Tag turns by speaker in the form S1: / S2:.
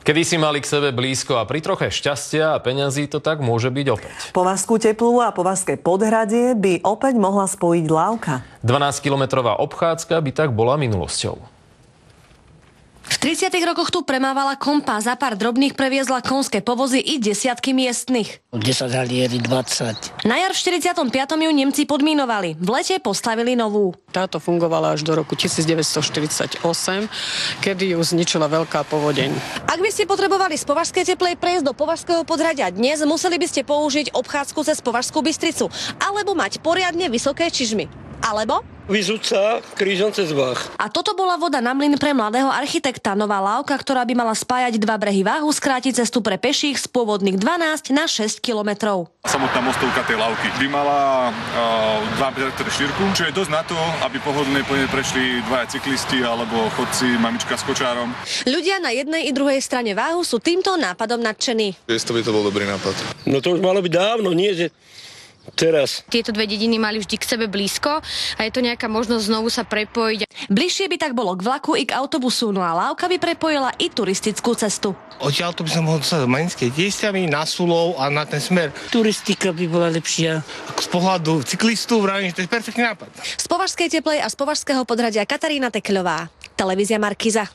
S1: Kedy si mali k sebe blízko a pri troche šťastia a peňazí to tak môže byť opäť.
S2: Povazskú Teplú a Povazské Podhradie by opäť mohla spojiť lávka. 12-kilometrová
S1: obchádzka by tak bola minulosťou.
S3: V 30. rokoch tu premávala kompa, za pár drobných previezla konské povozy i desiatky miestnych.
S4: 10 haliery, 20.
S3: Na jar v 45. ju Nemci podmínovali. V lete postavili novú.
S5: Táto fungovala až do roku 1948, kedy ju zničila veľká povodeň.
S3: Ak by ste potrebovali z Považskej Teplej prejsť do Považského Podhradia dnes, museli by ste použiť obchádzku cez Považskú Bystricu alebo mať poriadne vysoké čižmy. Alebo
S6: Vyzúca krížom cez Vách.
S3: A toto bola voda na mlyn pre mladého architekta. Nová lávka, ktorá by mala spájať dva brehy Váhu, skrátiť cestu pre peších z pôvodných 12 na 6 kilometrov.
S7: Samotná mostovka tej lávky by mala 2 metre šírku, čo je dosť na to, aby pohodlne po nej prešli dvaja cyklisti alebo chodci, mamička s kočárom.
S3: Ľudia na jednej i druhej strane Váhu sú týmto nápadom nadšení.
S8: To by to bol dobrý nápad.
S6: No to už malo byť dávno, nie že teraz.
S9: Tieto dve dediny mali vždy k sebe blízko a je to nejaká možnosť znovu sa prepojiť.
S3: Bližšie by tak bolo k vlaku i k autobusu, no a lávka by prepojila i turistickú cestu.
S10: Odtiaľto by som mohol dostať do Marinskej Tiesťany, na Sulov a na ten smer.
S4: Turistika by bola lepšia.
S10: Z pohľadu cyklistu vravím, že to je perfektný nápad.
S3: Z Považskej Teplej a z Považského Podhradia Katarína Tekľová. Televízia Markíza.